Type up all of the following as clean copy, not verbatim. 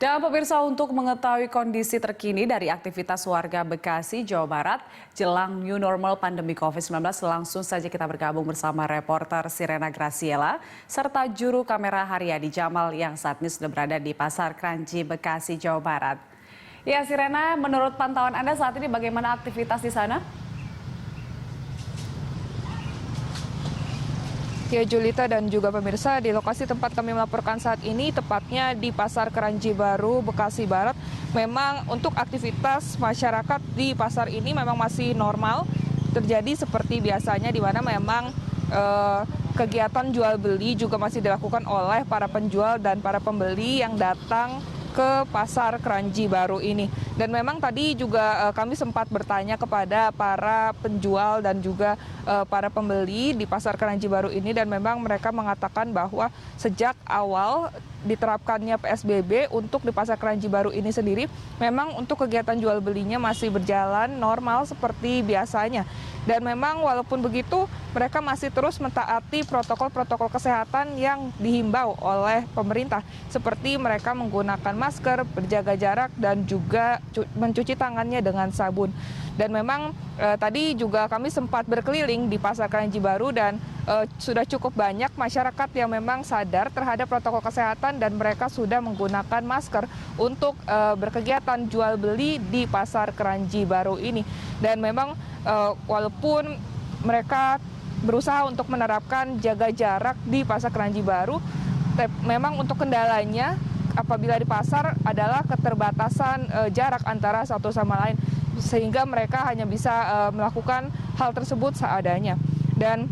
Dan pemirsa, untuk mengetahui kondisi terkini dari aktivitas warga Bekasi, Jawa Barat jelang new normal pandemi COVID-19, langsung saja kita bergabung bersama reporter Sirena Graciela serta juru kamera Haryadi Jamal yang saat ini sudah berada di Pasar Kranji, Bekasi, Jawa Barat. Ya, Sirena, menurut pantauan Anda saat ini bagaimana aktivitas di sana? Ya, Julita dan juga pemirsa, di lokasi tempat kami melaporkan saat ini, tepatnya di Pasar Kranji Baru, Bekasi Barat, memang untuk aktivitas masyarakat di pasar ini memang masih normal, terjadi seperti biasanya, di mana memang kegiatan jual beli juga masih dilakukan oleh para penjual dan para pembeli yang datang ke Pasar Kranji Baru ini. Dan memang tadi juga kami sempat bertanya kepada para penjual dan juga para pembeli di Pasar Kranji Baru ini, dan memang mereka mengatakan bahwa sejak awal diterapkannya PSBB untuk di Pasar Kranji Baru ini sendiri, memang untuk kegiatan jual belinya masih berjalan normal seperti biasanya. Dan memang walaupun begitu, mereka masih terus mentaati protokol-protokol kesehatan yang dihimbau oleh pemerintah, seperti mereka menggunakan masker, berjaga jarak, dan juga mencuci tangannya dengan sabun. Dan memang tadi juga kami sempat berkeliling di Pasar Kranji Baru, dan sudah cukup banyak masyarakat yang memang sadar terhadap protokol kesehatan dan mereka sudah menggunakan masker untuk berkegiatan jual beli di Pasar Kranji Baru ini. Dan memang walaupun mereka berusaha untuk menerapkan jaga jarak di Pasar Kranji Baru, memang untuk kendalanya apabila di pasar adalah keterbatasan jarak antara satu sama lain, sehingga mereka hanya bisa melakukan hal tersebut seadanya. Dan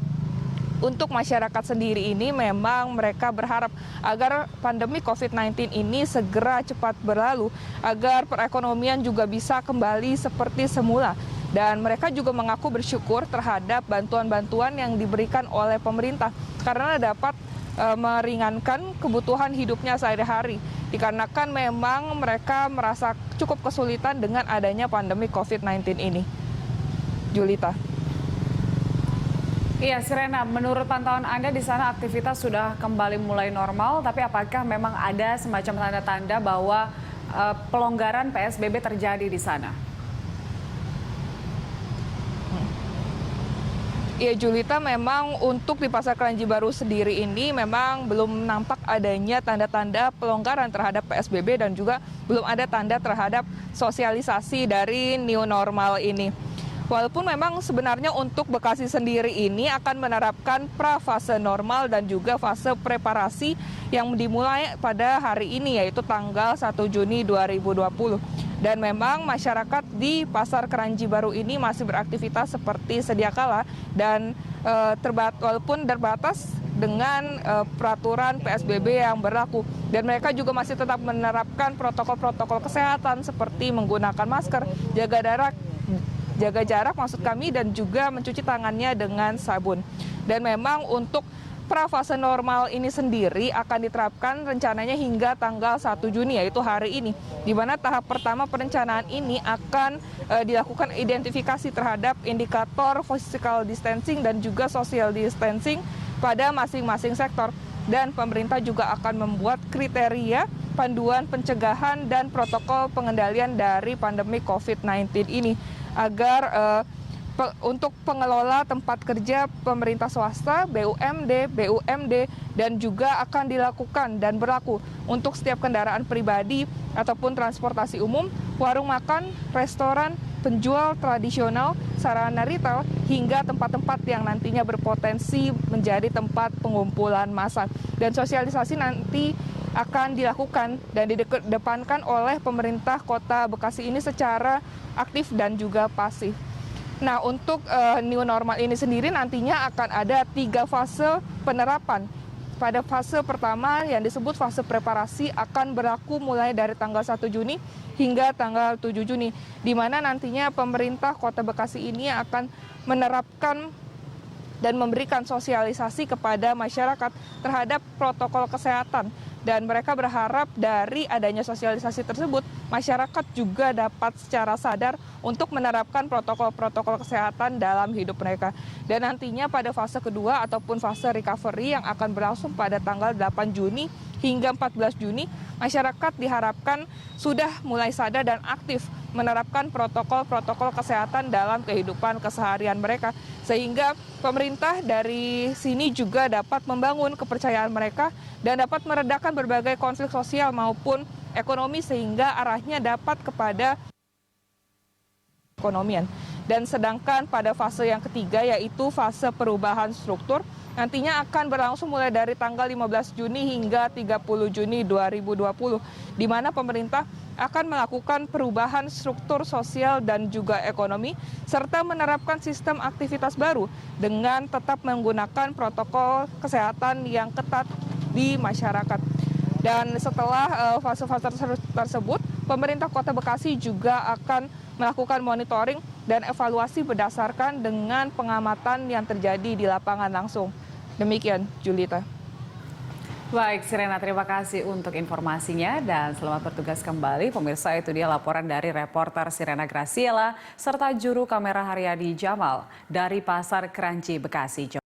untuk masyarakat sendiri ini memang mereka berharap agar pandemi COVID-19 ini segera cepat berlalu, agar perekonomian juga bisa kembali seperti semula. Dan mereka juga mengaku bersyukur terhadap bantuan-bantuan yang diberikan oleh pemerintah karena dapat meringankan kebutuhan hidupnya sehari-hari. Dikarenakan memang mereka merasa cukup kesulitan dengan adanya pandemi COVID-19 ini. Julita. Iya, Sirena, menurut pantauan Anda di sana aktivitas sudah kembali mulai normal, tapi apakah memang ada semacam tanda-tanda bahwa pelonggaran PSBB terjadi di sana? Ya, Julita, memang untuk di Pasar Kranji Baru sendiri ini memang belum nampak adanya tanda-tanda pelonggaran terhadap PSBB dan juga belum ada tanda terhadap sosialisasi dari new normal ini. Walaupun memang sebenarnya untuk Bekasi sendiri ini akan menerapkan pra-fase normal dan juga fase preparasi yang dimulai pada hari ini, yaitu tanggal 1 Juni 2020. Dan memang masyarakat di Pasar Kranji Baru ini masih beraktivitas seperti sedia kala dan walaupun terbatas dengan peraturan PSBB yang berlaku. Dan mereka juga masih tetap menerapkan protokol-protokol kesehatan seperti menggunakan masker, jaga jarak maksud kami, dan juga mencuci tangannya dengan sabun. Dan memang untuk pra-fase normal ini sendiri akan diterapkan rencananya hingga tanggal 1 Juni, yaitu hari ini, di mana tahap pertama perencanaan ini akan dilakukan identifikasi terhadap indikator physical distancing dan juga social distancing pada masing-masing sektor. Dan pemerintah juga akan membuat kriteria panduan pencegahan dan protokol pengendalian dari pandemi COVID-19 ini agar untuk pengelola tempat kerja pemerintah swasta, BUMD, dan juga akan dilakukan dan berlaku untuk setiap kendaraan pribadi ataupun transportasi umum, warung makan, restoran, penjual tradisional, sarana retail, hingga tempat-tempat yang nantinya berpotensi menjadi tempat pengumpulan massa. Dan sosialisasi nanti akan dilakukan dan didepankan oleh pemerintah Kota Bekasi ini secara aktif dan juga pasif. Nah, untuk new normal ini sendiri nantinya akan ada 3 fase penerapan. Pada fase pertama yang disebut fase preparasi akan berlaku mulai dari tanggal 1 Juni hingga tanggal 7 Juni, di mana nantinya pemerintah Kota Bekasi ini akan menerapkan dan memberikan sosialisasi kepada masyarakat terhadap protokol kesehatan Dan mereka berharap dari adanya sosialisasi tersebut, masyarakat juga dapat secara sadar untuk menerapkan protokol-protokol kesehatan dalam hidup mereka. Dan nantinya pada fase kedua ataupun fase recovery yang akan berlangsung pada tanggal 8 Juni hingga 14 Juni, masyarakat diharapkan sudah mulai sadar dan aktif menerapkan protokol-protokol kesehatan dalam kehidupan keseharian mereka. Sehingga pemerintah dari sini juga dapat membangun kepercayaan mereka dan dapat meredakan berbagai konflik sosial maupun ekonomi sehingga arahnya dapat kepada ekonomian. Dan sedangkan pada fase yang ketiga yaitu fase perubahan struktur, nantinya akan berlangsung mulai dari tanggal 15 Juni hingga 30 Juni 2020, di mana pemerintah akan melakukan perubahan struktur sosial dan juga ekonomi, serta menerapkan sistem aktivitas baru dengan tetap menggunakan protokol kesehatan yang ketat di masyarakat. Dan setelah fase-fase tersebut, pemerintah Kota Bekasi juga akan melakukan monitoring dan evaluasi berdasarkan dengan pengamatan yang terjadi di lapangan langsung. Demikian, Julita. Baik, Sirena, terima kasih untuk informasinya dan selamat bertugas kembali. Pemirsa, itu dia laporan dari reporter Sirena Graciela serta juru kamera Haryadi Jamal dari Pasar Kranji, Bekasi, Jawa Barat.